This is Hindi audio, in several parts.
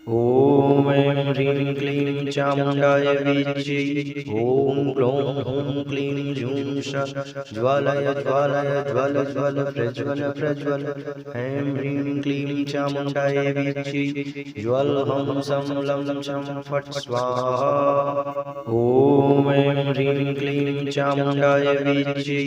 ॐ ऐं ह्रीं क्लीं चामुण्डाय वीच्यै। ॐ ग्लौं हूं क्लीं जूं श ज्वालय ज्वालय ज्वल ज्वल प्रज्वल प्रज्वल। ऐं ह्रीं क्लीं चामुण्डाय वीच्यै। ज्वल हं सं लं शं फट् स्वाहा। ॐ ऐं ह्रीं क्लीं चामुण्डाय वीच्यै।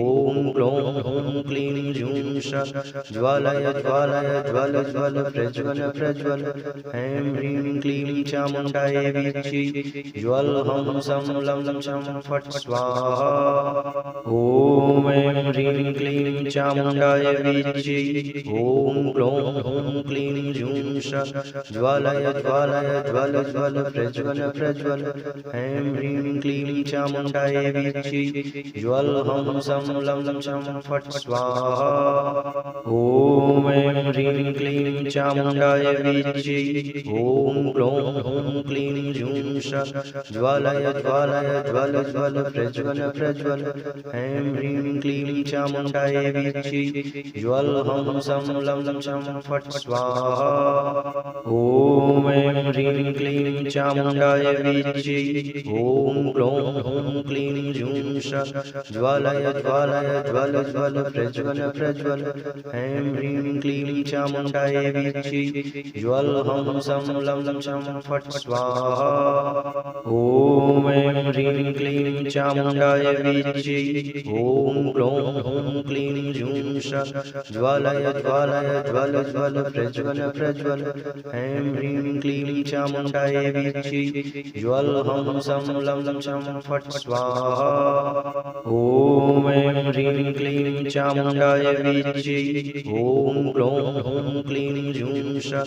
ॐ ग्लौं हूं क्लीं जूं श ज्वालय ज्वालय ज्वल ज्वल प्रज्वल प्रज्वल। ऐं ह्रीं क्लीं चामुण्डाय वीच्यै। ज्वल हं सं लं शं फट् स्वाहा। ॐ ऐं ह्रीं क्लीं चामुण्डाय वीच्यै। ॐ ग्लौं हूं क्लीं जूं श ज्वालय ज्वालय ज्वल ज्वल प्रज्वल प्रज्वल। ऐं ह्रीं क्लीं चामुण्डाय वीच्यै। ज्वल हं सं लं शं फट् स्वाहा। ॐ ऐं ह्रीं क्लीं चामुण्डाय वीच्यै। ॐ ग्लौं हूं क्लीं जूं श ज्वालय ज्वालय ज्वल ज्वल प्रज्वल प्रज्वल। ऐं ह्रीं क्लीं चामुण्डाय वीच्यै। ज्वल हं सं लं शं फट् स्वाहा। ॐ ऐं ह्रीं क्लीं चामुण्डाय वीच्यै। ॐ ग्लौं हूं क्लीं जूं श ज्वालय ज्वालय ज्वल ज्वल प्रज्वल प्रज्वल। ऐं ह्रीं क्लीं चामुण्डाय वीच्यै। ज्वल हं सं लं शं फट् स्वाहा। ॐ ऐं ह्रीं क्लीं चामुण्डाय वीच्यै। ॐ ग्लौं हूं क्लीं जूं श ज्वालय ज्वालय ज्वल ज्वल प्रज्वल प्रज्वल। ऐं ह्रीं क्लीं चामुण्डाय वीच्यै। ज्वल हं सं लं शं फट् स्वाहा। ॐ ऐं ह्रीं क्लीं चामुण्डाय वीच्यै। ॐ ग्लौं हूं क्लीं जूं श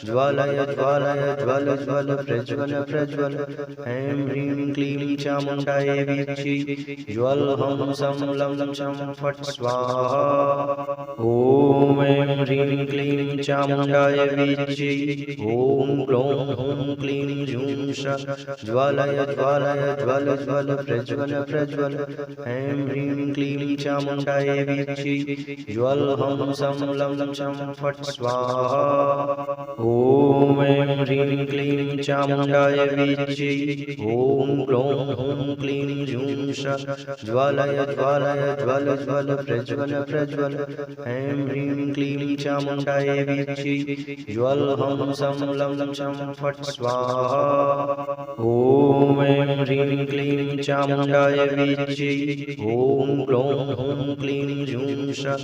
ज्वालय ज्वालय ज्वल ज्वल प्रज्वल प्रज्वल। ऐं ह्रीं क्लीं चामुण्डाय वीच्यै। ज्वल हं सं लं शं फट् स्वाहा। ॐ ऐं ह्रीं क्लीं चामुण्डाय वीच्यै। ॐ ग्लौं हूं क्लीं जूं श ज्वालय ज्वालय ज्वल ज्वल प्रज्वल प्रज्वल। ऐं ह्रीं क्लीं चामुण्डाय वीच्यै। ज्वल हं सं लं शं फट् स्वाहा। ॐ ऐं ह्रीं क्लीं चामुण्डाय वीच्यै। ॐ ग्लौं हूं क्लीं जूं श ज्वालय ज्वालय ज्वल ज्वल प्रज्वल प्रज्वल। ऐं ह्रीं क्लीं चामुण्डाय वीच्यै। ज्वल हं सं लं शं फट् स्वाहा। ॐ ऐं ह्रीं क्लीं चामुण्डाय वीच्यै। ॐ ग्लौं हूं क्लीं जूं श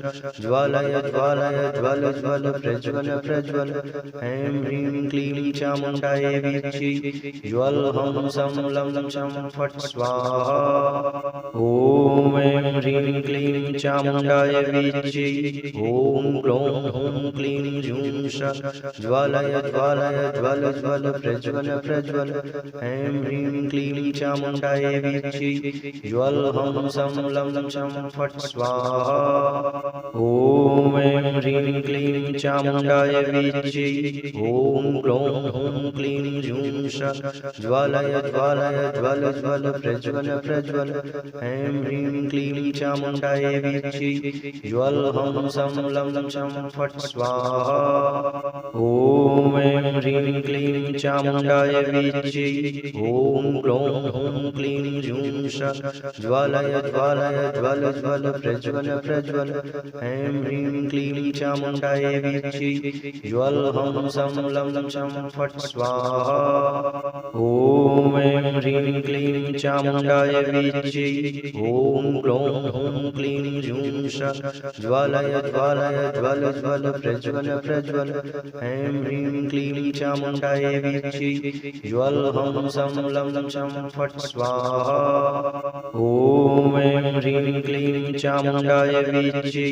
ज्वालय ज्वालय ज्वल ज्वल प्रज्वल प्रज्वल। ऐं ह्रीं क्लीं चामुण्डाय वीच्यै। ज्वल हं सं लं शं फट् स्वाहा। ॐ ऐं ह्रीं क्लीं चामुण्डाय वीच्यै। ॐ ग्लौं हूं क्लीं जूं श ज्वालय ज्वालय ज्वल ज्वल प्रज्वल प्रज्वल। ऐं ह्रीं क्लीं चामुण्डाय वीच्यै। ज्वल हं सं लं शं फट् स्वाहा। ॐ ऐं ह्रीं क्लीं चामुण्डाय वीच्यै। ॐ ग्लौं हूं क्लीं जूं श ज्वालय ज्वालय ज्वल ज्वल प्रज्वल प्रज्वल। ऐं ह्रीं क्लीं चामुण्डाय वीच्यै। ज्वल हं सं लं शं फट् स्वाहा। ॐ ऐं ह्रीं क्लीं चामुण्डाय वीच्यै। ॐ ग्लौं हूं क्लीं जूं श ज्वालय ज्वालय ज्वल ज्वल प्रज्वल प्रज्वल। ऐं ह्रीं क्लीं चामुण्डाय वीच्यै। ज्वल हं सं लं शं फट् स्वाहा। ॐ ऐं ह्रीं क्लीं चामुण्डाय वीच्यै। ॐ ग्लौं हूं क्लीं जूं श ज्वालय ज्वालय ज्वल ज्वल प्रज्वल प्रज्वल। ऐं ह्रीं क्लीं चामुण्डाय वीच्यै। ज्वल हं सं लं शं फट् स्वाहा। ॐ ऐं ह्रीं क्लीं चामुण्डाय वीच्यै।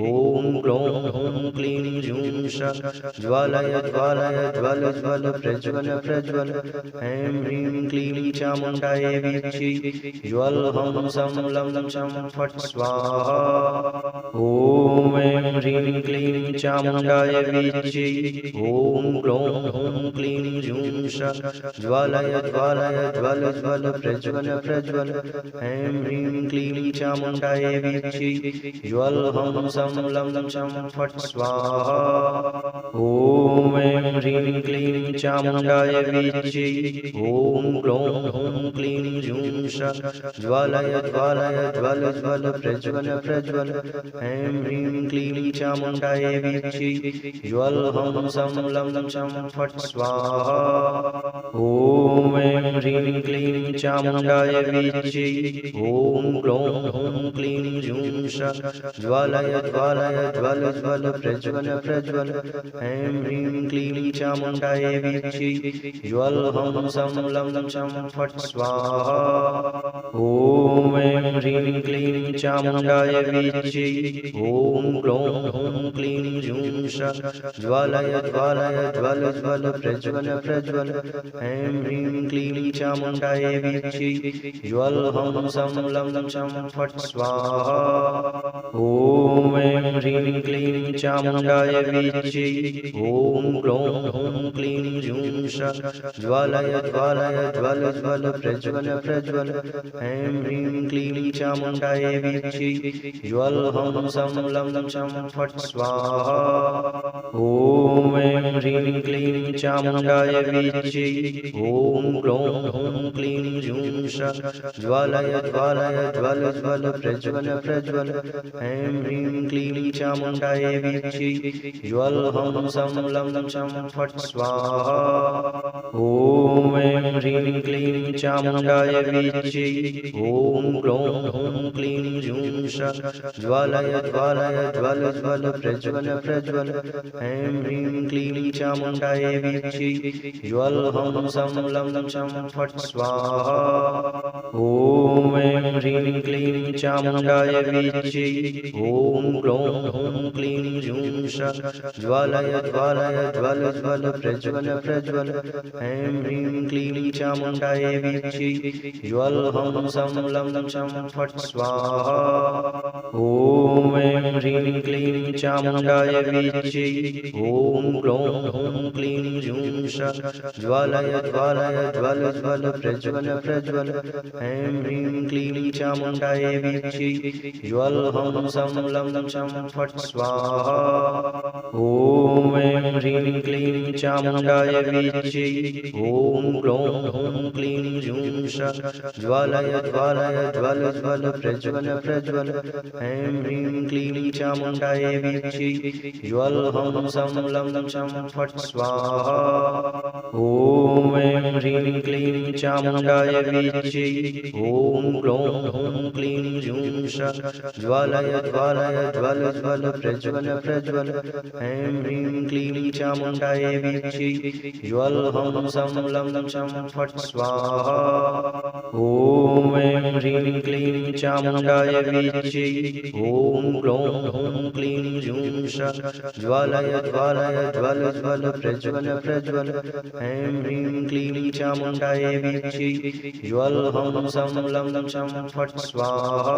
ॐ ग्लौं हूं क्लीं जूं श ज्वालय ज्वालय ज्वल ज्वल प्रज्वल प्रज्वल। ऐं ह्रीं क्लीं चामुण्डाय वीच्यै। ज्वल हं सं लं शं फट् स्वाहा। ॐ ऐं ह्रीं क्लीं चामुण्डाय वीच्यै। ॐ ग्लौं हूं क्लीं जूं श ज्वालय ज्वालय ज्वल ज्वल प्रज्वल प्रज्वल। ऐं ह्रीं क्लीं चामुण्डाय वीच्यै। ज्वल हं सं लं शं फट् स्वाहा। ॐ ऐं ह्रीं क्लीं चामुण्डाय वीच्यै। ॐ ग्लौं हूं क्लीं जूं श ज्वालय ज्वालय ज्वल ज्वल प्रज्वल प्रज्वल। ऐं ह्रीं क्लीं चामुण्डाय वीच्यै। ज्वल हं सं लं शं फट् स्वाहा। ॐ ऐं ह्रीं क्लीं चामुण्डाय वीच्यै। ॐ ग्लौं हूं क्लीं जूं श ज्वालय ज्वालय ज्वल ज्वल प्रज्वल प्रज्वल। ऐं ह्रीं क्लीं चामुण्डाय वीच्यै। ज्वल हं सं लं शं फट् स्वाहा। ॐ ऐं ह्रीं क्लीं चामुण्डाय वीच्यै। ॐ ग्लौं हूं क्लीं जूं श ज्वालय ज्वालय ज्वल ज्वल प्रज्वल प्रज्वल। ऐं ह्रीं क्लीं चामुण्डाय वीच्यै। ज्वल हं सं लं शं फट् स्वाहा। ॐ ऐं ह्रीं क्लीं चामुण्डाय वीच्यै। ॐ ग्लौं हूं क्लीं जूं श ज्वालय ज्वालय ज्वल ज्वल प्रज्वल प्रज्वल। ऐं ह्रीं क्लीं चामुण्डाय वीच्यै। ज्वल हं सं लं शं फट् स्वाहा। ॐ ऐं ह्रीं क्लीं चामुण्डाय वीच्यै। ॐ ग्लौं हूं क्लीं जूं श ज्वालय ज्वालय ज्वल ज्वल प्रज्वल प्रज्वल। ऐं ह्रीं क्लीं चामुण्डाय वीच्यै। ज्वल हं सं लं शं फट् स्वाहा। ॐ ऐं ह्रीं क्लीं चामुण्डाय वीच्यै। ॐ ग्लौं हूं क्लीं जूं श ज्वालय ज्वालय ज्वल ज्वल प्रज्वल प्रज्वल। ऐं ह्रीं क्लीं चामुण्डाय वीच्यै। ज्वल हं सं लं शं फट् स्वाहा। ॐ ऐं ह्रीं क्लीं चामुण्डाय वीच्यै। ॐ ग्लौं हूं क्लीं जूं श ज्वालय ज्वालय ज्वल ज्वल प्रज्वल प्रज्वल। ऐं ह्रीं क्लीं चामुण्डाय वीच्यै। ज्वल हं सं लं शं फट् स्वाहा। ॐ ऐं ह्रीं क्लीं चामुण्डाय वीच्यै। ॐ ग्लौं हूं क्लीं जूं श ज्वालय ज्वालय ज्वल ज्वल प्रज्वल प्रज्वल। ऐं ह्रीं क्लीं चामुण्डाय वीच्यै। ज्वल हं सं लं शं फट् स्वाहा। ॐ ऐं ह्रीं क्लीं चामुण्डाय वीच्यै। ॐ ग्लौं हूं क्लीं जूं श ज्वालय ज्वालय ज्वल ज्वल प्रज्वल प्रज्वल। ऐं ह्रीं क्लीं चामुण्डाय वीच्यै। ज्वल हं सं लं शं फट् स्वाहा। ॐ ऐं ह्रीं क्लीं चामुण्डाय वीच्यै। ॐ ग्लौं हूं क्लीं जूं श ज्वालय ज्वालय ज्वल ज्वल प्रज्वल प्रज्वल। ऐं ह्रीं क्लीं चामुण्डाय वीच्यै। ज्वल हं सं लं शं फट् स्वाहा। ॐ ऐं ह्रीं क्लीं चामुण्डाय वीच्यै। ॐ ग्लौं हूं क्लीं जूं श ज्वालय ज्वालय ज्वल ज्वल प्रज्वल प्रज्वल। ऐं ह्रीं क्लीं चामुण्डाय वीच्यै। ज्वल हं सं लं शं फट् स्वाहा।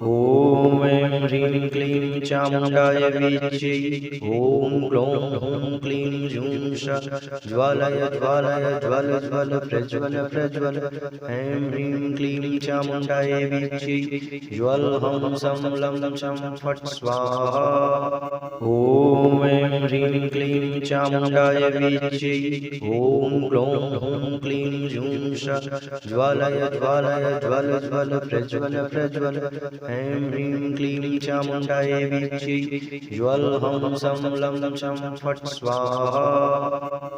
ॐ ऐं ह्रीं क्लीं चामुण्डाय वीच्यै। ॐ ग्लौं हूं क्लीं जूं श ज्वालय ज्वालय ज्वल ज्वल प्रज्वल प्रज्वल। ऐं ह्रीं क्लीं चामुण्डाय वीच्यै। ज्वल हं सं लं शं फट् स्वाहा। ॐ ऐं ह्रीं क्लीं चामुण्डाय वीच्यै। ॐ ग्लौं हूं क्लीं जूं श ज्वालय ज्वालय ज्वल ज्वल प्रज्वल प्रज्वल। ऐं ह्रीं क्लीं चामुण्डाय वीच्यै। ज्वल हं सं लं शं फट् स्वाहा।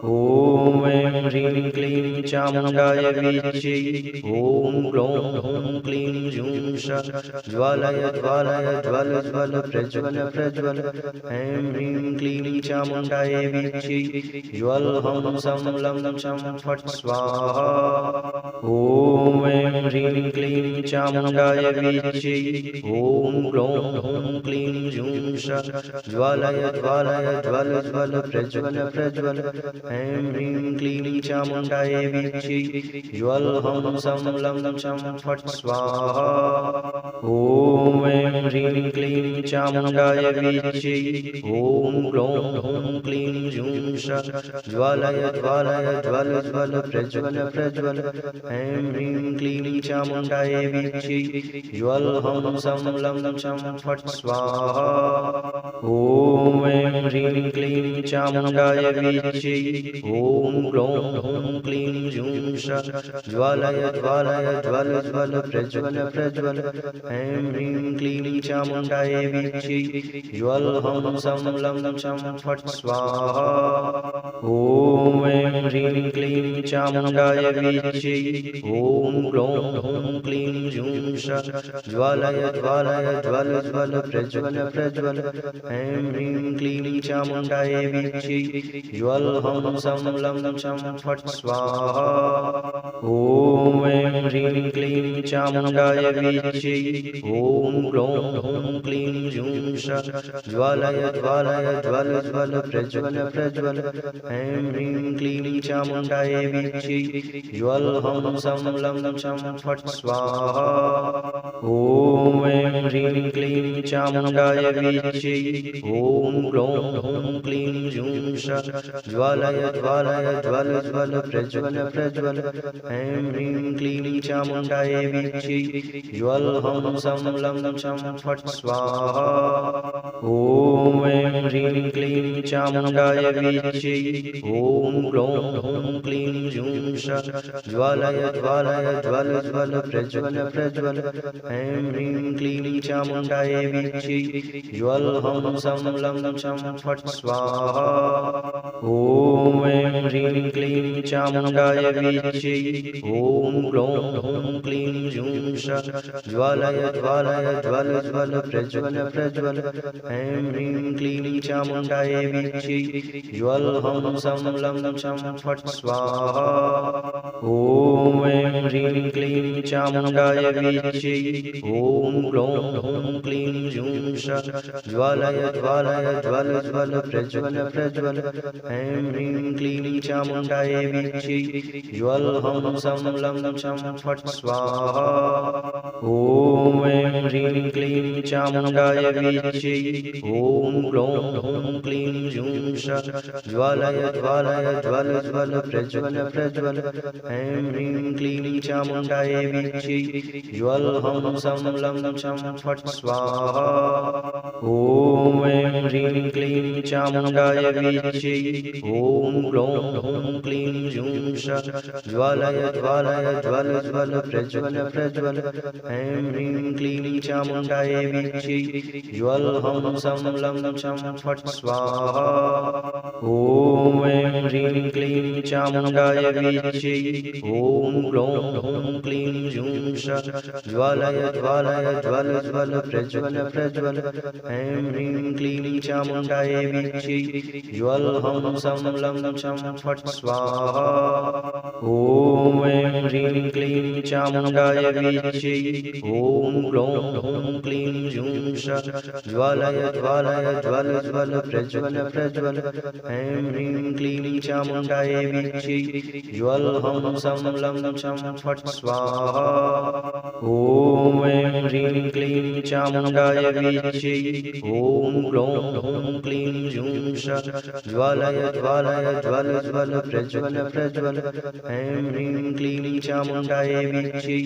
ॐ ऐं ह्रीं क्लीं चामुण्डाय वीच्यै। ॐ ग्लौं हूं क्लीं जूं श ज्वालय ज्वालय ज्वल ज्वल प्रज्वल प्रज्वल। ऐं ह्रीं क्लीं चामुण्डाय वीच्यै। ज्वल हं सं लं शं फट् स्वाहा। ॐ ऐं ह्रीं क्लीं चामुण्डाय वीच्यै। ॐ ग्लौं हूं क्लीं जूं श ज्वालय ज्वालय ज्वल ज्वल प्रज्वल प्रज्वल। ऐं ह्रीं क्लीं चामुण्डाय वीच्यै। ज्वल हं सं लं शं फट् स्वाहा। ॐ ऐं ह्रीं क्लीं चामुण्डाय वीच्यै ॐ ग्लौं हूं क्लीं जूं श ज्वालय ज्वालय ज्वल ज्वल प्रज्वल प्रज्वल ऐं ह्रीं क्लीं चामुण्डाय वीच्यै ज्वल हं सं लं चं फट् स्वाहा ॐ ऐं ह्रीं क्लीं चामुण्डाय वीच्यै ॐ ग्लौं हूं क्लीं जूं श ज्वालय ज्वालय ज्वल ज्वल प्रज्वल प्रज्वल ऐं ह्रीं क्लीं चामुण्डाय वीच्यै ज्वल हं सं लं चं फट् स्वाहा ॐ ऐं ह्रीं क्लीं चामुण्डाय वीच्यै ॐ ग्लौं हूं क्लीं जूं श ज्वालय ज्वालय ज्वल ज्वल प्रज्वल प्रज्वल ऐं ह्रीं क्लीं चामुण्डाय वीच्यै ज्वल हं सं लं चं फट् स्वाहा ॐ ऐं ह्रीं क्लीं चामुण्डाय वीच्यै ॐ ग्लौं हूं क्लीं जूं श ज्वालय ज्वालय ज्वल ज्वल प्रज्वल प्रज्वल ऐं ह्रीं क्लीं चामुण्डाय वीच्यै ज्वल हं सं लं चं फट् स्वाहा ॐ ऐं ह्रीं क्लीं चामुण्डाय वीच्यै ॐ ग्लौं हूं क्लीं जूं श ज्वालय ज्वालय ज्वल ज्वल प्रज्वल प्रज्वल ऐं ह्रीं क्लीं चामुण्डाय वीच्यै ज्वल हं सं लं चं फट् स्वाहा ॐ ऐं ह्रीं क्लीं चामुण्डाय वीच्यै ॐ ग्लौं हूं क्लीं जूं श ज्वालय ज्वालय ज्वल ज्वल प्रज्वल प्रज्वल ऐं ह्रीं क्लीं चामुण्डाय वीच्यै ज्वल हं सं लं चं फट् स्वाहा ॐ ऐं ह्रीं क्लीं चामुण्डाय वीच्यै ॐ ग्लौं हूं क्लीं जूं श ज्वालय ज्वालय ज्वल ज्वल प्रज्वल प्रज्वल ऐं ह्रीं क्लीं चामुण्डाय वीच्यै ज्वल हं सं लं चं फट् स्वाहा ॐ ऐं ह्रीं क्लीं चामुण्डाय वीच्यै ॐ ग्लौं हूं क्लीं जूं श ज्वालय ज्वालय ज्वल ज्वल प्रज्वल प्रज्वल ऐं ह्रीं क्लीं चामुण्डाय वीच्यै ज्वल हं सं लं चं फट् स्वाहा ॐ ऐं ह्रीं क्लीं चामुण्डाय वीच्यै ॐ ग्लौं हूं क्लीं जूं श ज्वालय ज्वालय ज्वल ज्वल प्रज्वल प्रज्वल ऐं ह्रीं क्लीं चामुण्डाय वीच्यै ज्वल हं सं लं चं फट् स्वाहा ॐ ऐं ह्रीं क्लीं चामुण्डाय वीच्यै ॐ ग्लौं हूं क्लीं जूं श ज्वालय ज्वालय ज्वल ज्वल प्रज्वल प्रज्वल ऐं ह्रीं क्लीं चामुण्डाय वीच्यै ज्वल हं सं लं चं फट् स्वाहा ॐ ऐं ह्रीं क्लीं चामुण्डाय वीच्यै ॐ ग्लौं हूं क्लीं जूं श ज्वालय ज्वालय ज्वल ज्वल प्रज्वल प्रज्वल ऐं ह्रीं क्लीं चामुण्डाय वीच्यै ज्वल हं सं लं चं फट् स्वाहा ॐ ऐं ह्रीं क्लीं चामुण्डाय वीच्यै ॐ ग्लौं हूं क्लीं जूं श ज्वालय ज्वालय ज्वल ज्वल प्रज्वल प्रज्वल ऐं ह्रीं क्लीं चामुण्डाय वीच्यै ज्वल हं सं लं चं फट् स्वाहा ॐ ऐं ह्रीं क्लीं चामुण्डाय वीच्यै ॐ ग्लौं हूं क्लीं जूं श ज्वालय ज्वालय ज्वल ज्वल प्रज्वल प्रज्वल ऐं ह्रीं क्लीं चामुण्डाय वीच्यै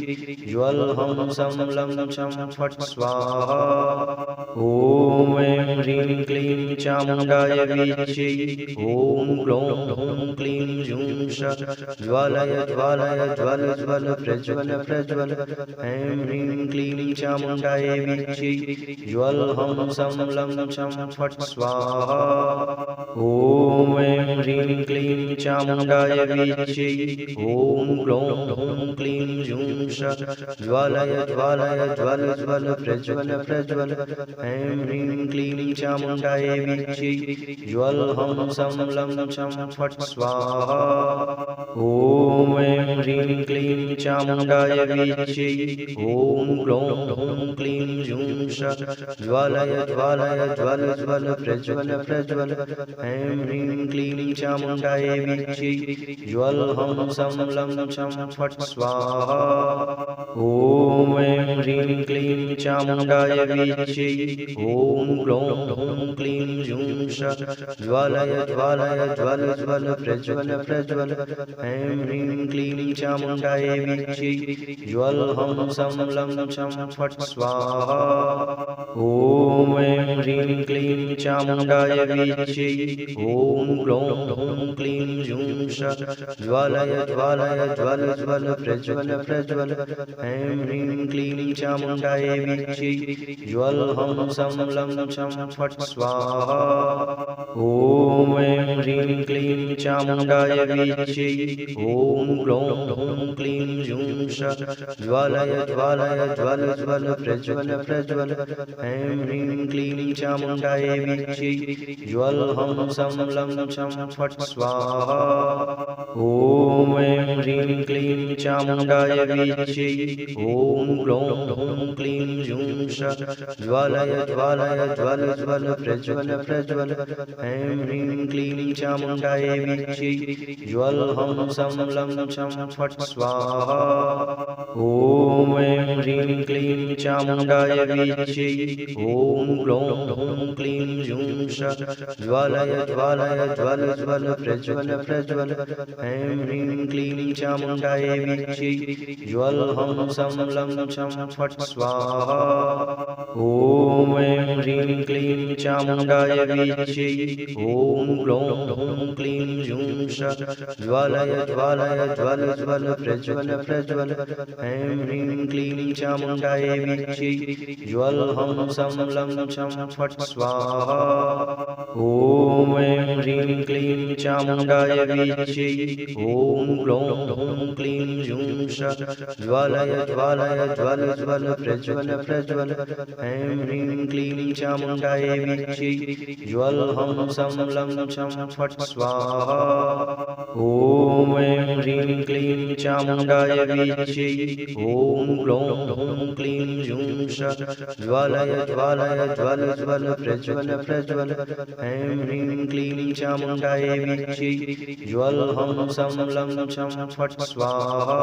ज्वल हं सं लं चं फट् स्वाहा ॐ ऐं ह्रीं क्लीं चामुण्डाय वीच्यै ॐ ग्लौं हूं क्लीं जूं श ज्वालय ज्वालय ज्वल ज्वल प्रज्वल प्रज्वल ऐं ह्रीं क्लीं चामुण्डाय वीच्यै ज्वल हं सं लं चं फट् स्वाहा ॐ ऐं ह्रीं क्लीं चामुण्डाय वीच्यै ॐ ग्लौं हूं क्लीं जूं श ज्वालय ज्वालय ज्वल ज्वल प्रज्वल प्रज्वल ऐं ह्रीं क्लीं चामुण्डाय वीच्यै ज्वल हं सं लं चं फट् स्वाहा ॐ ऐं ह्रीं क्लीं चामुण्डाय वीच्यै ॐ ग्लौं हूं क्लीं जूं श ज्वालय ज्वालय ज्वल ज्वल प्रज्वल प्रज्वल ऐं ह्रीं क्लीं चामुण्डायै विच्यै ज्वलहं सं लं चं फट् स्वाहा ॐ ऐं ह्रीं क्लीं चामुण्डायै विच्यै ॐ ग्लौं ह्रूं क्लीं जूं श ज्वालय ज्वालय ज्वल ज्वल प्रज्वल प्रज्वल ऐं ह्रीं क्लीं चामुण्डायै विच्यै ज्वलहं सं लं चं फट् स्वाहा ॐ ऐं ह्रीं क्लीं चामुण्डायै विच्यै ॐ ग्लौं ह्रूं क्लीं जूं श ज्वालय ज्वालय ज्वल ज्वल प्रज्वल प्रज्वल ऐं ह्रीं क्लीं चामुण्डायै विच्यै ज्वलहं सं लं चं फट् स्वाहा ॐ ऐं ह्रीं क्लीं चामुण्डायै विच्यै ॐ ग्लौं ह्रूं क्लीं जूं श ज्वालय ज्वालय ज्वल ज्वल प्रज्वल प्रज्वल ऐं ह्रीं क्लीं चामुण्डायै विच्यै ज्वलहं सं लं चं फट् स्वाहा ॐ ऐं ह्रीं क्लीं चामुण्डायै विच्यै ॐ ग्लौं ह्रूं क्लीं जूं श ज्वालय ज्वालय ज्वल ज्वल प्रज्वल प्रज्वल ऐं ह्रीं क्लीं चामुण्डायै विच्यै ज्वलहं सं लं चं फट् स्वाहा ॐ ऐं ह्रीं क्लीं चामुण्डायै विच्यै ॐ ग्लौं ह्रूं क्लीं जूं श ज्वालय ज्वालय ज्वल ज्वल प्रज्वल प्रज्वल ऐं ह्रीं क्लीं चामुण्डायै विच्यै ज्वलहं सं लं चं फट् स्वाहा ॐ ऐं ह्रीं क्लीं चामुण्डायै विच्यै ॐ ग्लौं ह्रूं क्लीं जूं श ज्वालय ज्वालय ज्वल ज्वल प्रज्वल प्रज्वल ऐं ह्रीं क्लीं चामुण्डायै विच्यै ज्वलहं सं लं चं फट् स्वाहा ॐ ऐं ह्रीं क्लीं चामुण्डायै विच्यै ॐ ग्लौं ह्रूं क्लीं जूं श ज्वालय ज्वालय ज्वल ज्वल प्रज्वल प्रज्वल ऐं ह्रीं क्लीं चामुण्डायै विच्यै ज्वलहं सं लं चं फट् स्वाहा ॐ ऐं ह्रीं क्लीं चामुण्डायै विच्यै ॐ ग्लौं ह्रूं क्लीं जूं श ज्वालय ज्वालय ज्वल ज्वल प्रज्वल प्रज्वल ऐं ह्रीं क्लीं चामुण्डायै विच्यै ज्वलहं सं लं चं फट् स्वाहा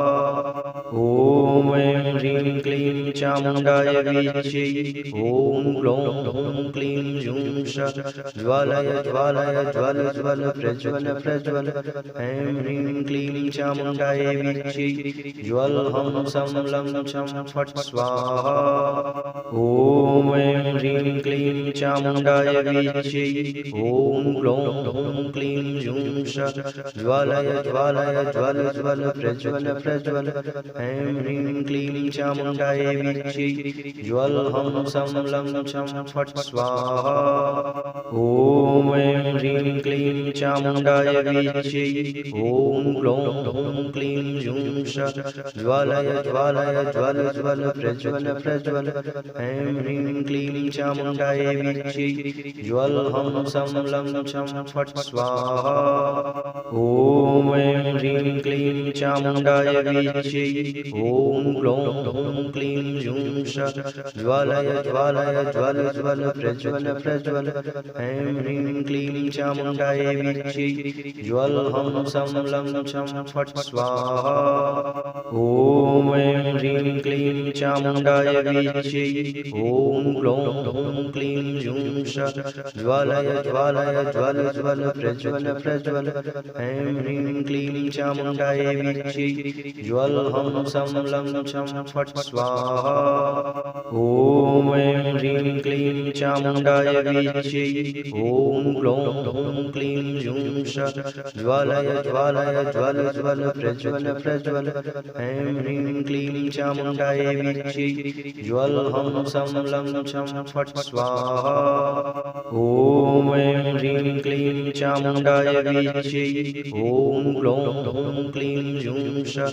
ॐ ऐं ह्रीं क्लीं चामुण्डायै विच्यै ॐ ग्लौं ह्रूं क्लीं जूं श ज्वालय ज्वालय ज्वल ज्वल प्रज्वल प्रज्वल ऐं ह्रीं क्लीं चामुण्डायै विच्यै ज्वलहं सं लं चं फट् स्वाहा ॐ ऐं ह्रीं क्लीं चामुण्डायै विच्यै ॐ ग्लौं ह्रूं क्लीं जूं श ज्वालय ज्वालय ज्वल ज्वल प्रज्वल प्रज्वल ऐं ह्रीं क्लीं चामुण्डायै विच्यै ज्वलहं सं लं चं फट् स्वाहा ॐ ऐं ह्रीं क्लीं चामुण्डायै विच्यै ॐ ग्लौं ह्रूं क्लीं जूं श ज्वालय ज्वालय ज्वल ज्वल प्रज्वल प्रज्वल ऐं ह्रीं क्लीं चामुण्डायै विच्यै ज्वलहं सं लं चं फट् स्वाहा ॐ ऐं ह्रीं क्लीं चामुण्डायै विच्यै ॐ ग्लौं ह्रूं क्लीं जूं श ज्वालय ज्वालय ज्वल ज्वल प्रज्वल प्रज्वल ऐं ह्रीं क्लीं चामुण्डायै विच्यै ज्वलहं सं लं चं फट् स्वाहा ॐ ऐं ह्रीं क्लीं चामुण्डायै विच्यै ॐ ग्लौं ह्रूं क्लीं जूं श ज्वालय ज्वालय ज्वल ज्वल प्रज्वल प्रज्वल ऐं ह्रीं क्लीं चामुण्डायै विच्यै ज्वलहं सं लं चं फट् स्वाहा ॐ ऐं ह्रीं क्लीं चामुण्डायै विच्यै ॐ ग्लौं ह्रूं क्लीं जूं श ज्वालय ज्वालय ज्वल ज्वल प्रज्वल प्रज्वल ऐं ह्रीं क्लीं चामुण्डायै विच्यै ज्वलहं सं लं चं फट् स्वाहा ॐ ऐं ह्रीं क्लीं चामुण्डायै विच्यै ॐ ग्लौं ह्रूं क्लीं जूं श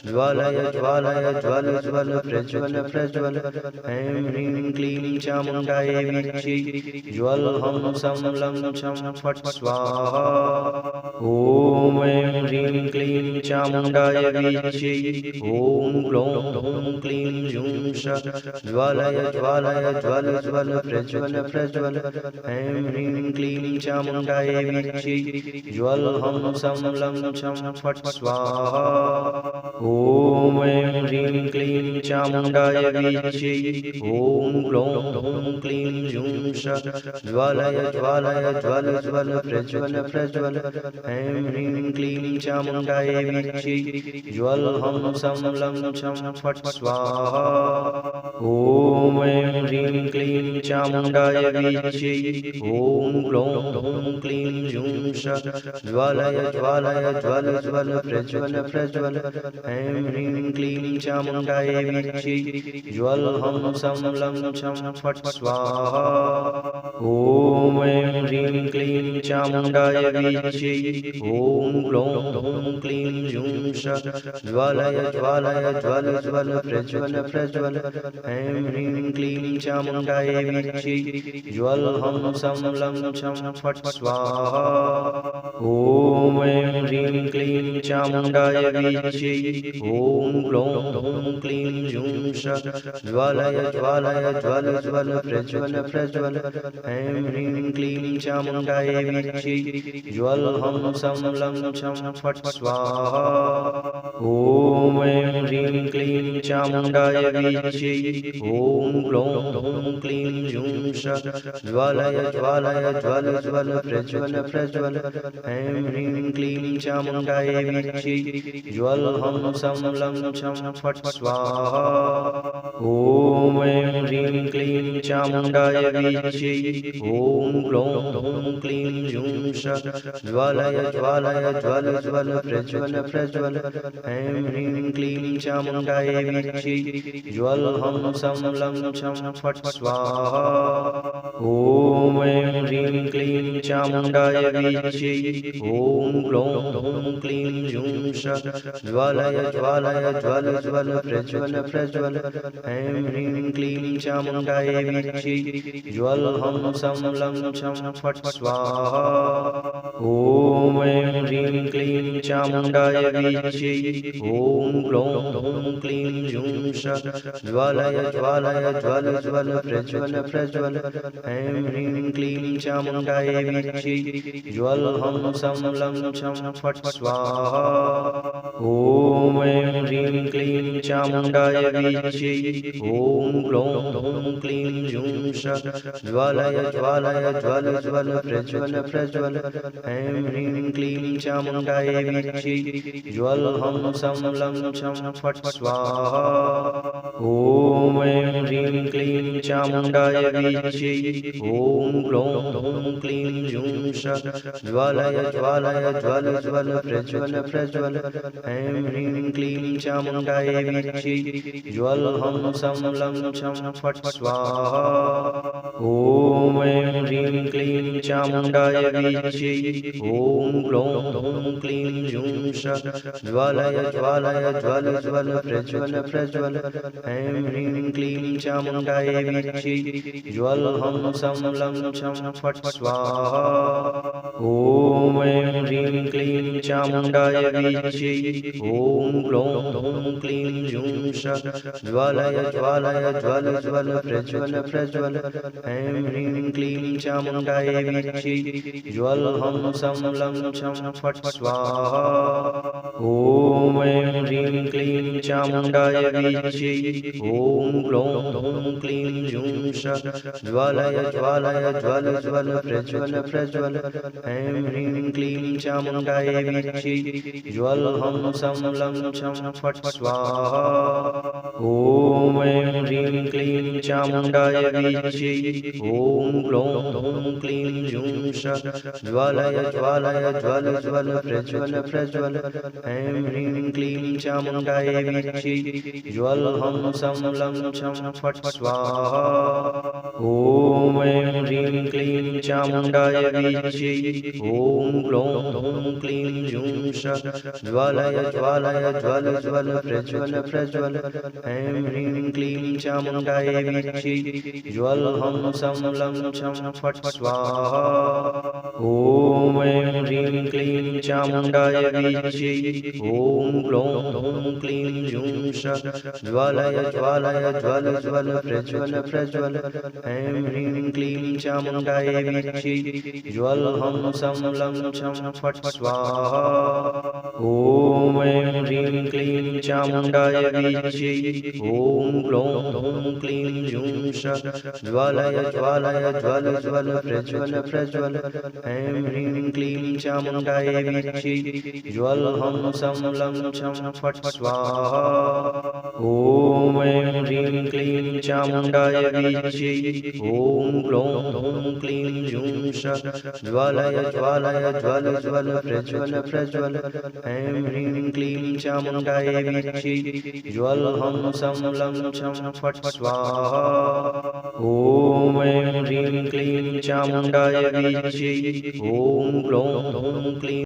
ज्वालय ज्वालय ज्वल ज्वल प्रज्वल प्रज्वल ऐं ह्रीं क्लीं चामुण्डायै विच्यै ज्वलहं सं लं चं फट् स्वाहा ॐ ऐं ह्रीं क्लीं चामुण्डाय वीच्यै ॐ ग्लौं ह्लौं क्लीं जूं श ज्वालय ज्वालय ज्वल ज्वल प्रज्वल प्रज्वल ऐं ह्रीं क्लीं चामुण्डाय वीच्यै ज्वल हं सं लं छं फट् स्वाहा ॐ ऐं ह्रीं क्लीं चामुण्डाय वीच्यै ॐ ग्लौं ह्लौं क्लीं जूं श ज्वालय ज्वालय ज्वल ज्वल प्रज्वल प्रज्वल ऐं ह्रीं क्लीं चामुण्डाय वीच्यै ज्वल हं सं लं छं फट् स्वाहा ॐ ऐं ह्रीं क्लीं चामुण्डाय वीच्यै ॐ ग्लौं ह्लौं क्लीं जूं श ज्वालय ज्वालय ज्वल ज्वल प्रज्वल प्रज्वल ऐं ह्रीं क्लीं चामुण्डाय वीच्यै ज्वल हं सं लं छं फट् स्वाहा ॐ ऐं ह्रीं क्लीं चामुण्डाय वीच्यै ॐ ग्लौं ह्लौं क्लीं जूं श ज्वालय ज्वालय ज्वल ज्वल प्रज्वल प्रज्वल ऐं ह्रीं क्लीं चामुण्डाय वीच्यै ज्वल हं सं लं छं फट् स्वाहा ॐ ऐं ह्रीं क्लीं चामुण्डाय वीच्यै ॐ ग्लौं ह्लौं क्लीं जूं श ज्वालय ज्वालय ज्वल ज्वल प्रज्वल प्रज्वल ऐं ह्रीं क्लीं चामुण्डाय वीच्यै ज्वल हं सं लं छं फट् स्वाहा ॐ ऐं ह्रीं क्लीं चामुण्डाय वीच्यै ॐ ग्लौं ह्लौं क्लीं जूं श ज्वालय ज्वालय ज्वल ज्वल प्रज्वल प्रज्वल ऐं ह्रीं क्लीं चामुण्डाय वीच्यै ज्वल हं सं लं छं फट् स्वाहा ॐ ऐं ह्रीं क्लीं चामुण्डाय वीच्यै ॐ ग्लौं ह्लौं क्लीं जूं श ज्वालय ज्वालय ज्वल ज्वल प्रज्वल प्रज्वल ऐं ह्रीं क्लीं चामुण्डाय वीच्यै ज्वल हं सं लं छं फट् स्वाहा ॐ ऐं ह्रीं क्लीं चामुण्डाय वीच्यै ॐ ग्लौं ह्लौं क्लीं जूं श ज्वालय ज्वालय ज्वल ज्वल प्रज्वल प्रज्वल ऐं ह्रीं क्लीं चामुण्डाय वीच्यै ज्वल हं सं लं छं फट् स्वाहा ॐ ऐं ह्रीं क्लीं चामुण्डाय वीच्यै ॐ ग्लौं ह्लौं क्लीं जूं श ज्वालय ज्वालय ज्वल ज्वल प्रज्वल प्रज्वल ऐं ह्रीं क्लीं चामुण्डाय वीच्यै ज्वल हं सं लं छं फट् स्वाहा ॐ ऐं ह्रीं क्लीं चामुण्डाय वीच्यै ॐ ग्लौं ह्लौं क्लीं जूं श ज्वालय ज्वालय ज्वल ज्वल प्रज्वल प्रज्वल ऐं ह्रीं क्लीं चामुण्डाय वीच्यै ज्वल हं सं लं छं फट् स्वाहा ॐ ऐं ह्रीं क्लीं चामुण्डाय वीच्यै ॐ ग्लौं ह्लौं क्लीं जूं श ज्वालय ज्वालय ज्वल ज्वल प्रज्वल प्रज्वल ऐं ह्रीं क्लीं चामुण्डाय वीच्यै ज्वल हं सं लं छं फट् स्वाहा ॐ ऐं ह्रीं क्लीं चामुण्डाय वीच्यै ॐ ग्लौं ह्लौं क्लीं जूं श ज्वालय ज्वालय ज्वल ज्वल प्रज्वल प्रज्वल ऐं ह्रीं क्लीं चामुण्डाय वीच्यै ज्वल हं सं लं छं फट् स्वाहा ॐ ऐं ह्रीं क्लीं चामुण्डाय वीच्यै ॐ ग्लौं ह्लौं क्लीं जूं श ज्वालय ज्वालय ज्वल ज्वल प्रज्वल प्रज्वल ऐं ह्रीं क्लीं चामुण्डाय वीच्यै ज्वल हं सं लं छं फट् स्वाहा ॐ ऐं ह्रीं क्लीं चामुण्डाय वीच्यै ॐ ग्लौं ह्लौं क्लीं जूं श ज्वालय ज्वालय ज्वल ज्वल प्रज्वल प्रज्वल ऐं ह्रीं क्लीं चामुण्डाय वीच्यै ज्वल हं सं लं छं फट् स्वाहा ॐ ऐं ह्रीं क्लीं चामुण्डाय वीच्यै ॐ ग्लौं ह्लौं क्लीं जूं श ज्वालय ज्वालय ज्वल ज्वल प्रज्वल प्रज्वल ऐं ह्रीं क्लीं चामुण्डाय वीच्यै ज्वल हं सं लं छं फट् स्वाहा ॐ ऐं ह्रीं क्लीं चामुण्डाय वीच्यै ॐ ग्लौं ह्लौं क्लीं जूं श ज्वालय ज्वालय ज्वल ज्वल प्रज्वल प्रज्वल ऐं ह्रीं क्लीं चामुण्डाय वीच्यै ज्वल हं सं लं छं फट् स्वाहा ॐ ऐं ह्रीं क्लीं चामुण्डाय वीच्यै ॐ ग्लौं हूं क्लीं जूं श ज्वालय ज्वालय ज्वल ज्वल प्रज्वल प्रज्वल ऐं ह्रीं क्लीं चामुण्डाय वीच्यै ज्वल हं सं लं छं फट् स्वाहा ॐ ऐं ह्रीं क्लीं चामुण्डाय वीच्यै ॐ ग्लौं हूं क्लीं जूं श ज्वालय ज्वालय ज्वल ज्वल प्रज्वल प्रज्वल ऐं ह्रीं क्लीं चामुण्डाय वीच्यै ज्वल हं सं लं छं फट् स्वाहा ॐ ऐं ह्रीं क्लीं चामुण्डाय वीच्यै ॐ ग्लौं हूं क्लीं जूं श ज्वालय ज्वालय ज्वल ज्वल प्रज्वल प्रज्वल ऐं ह्रीं क्लीं चामुण्डाय वीच्यै ज्वल हं सं लं छं फट् स्वाहा ॐ ऐं ह्रीं क्लीं चामुण्डाय वीच्यै ॐ ग्लौं हूं क्लीं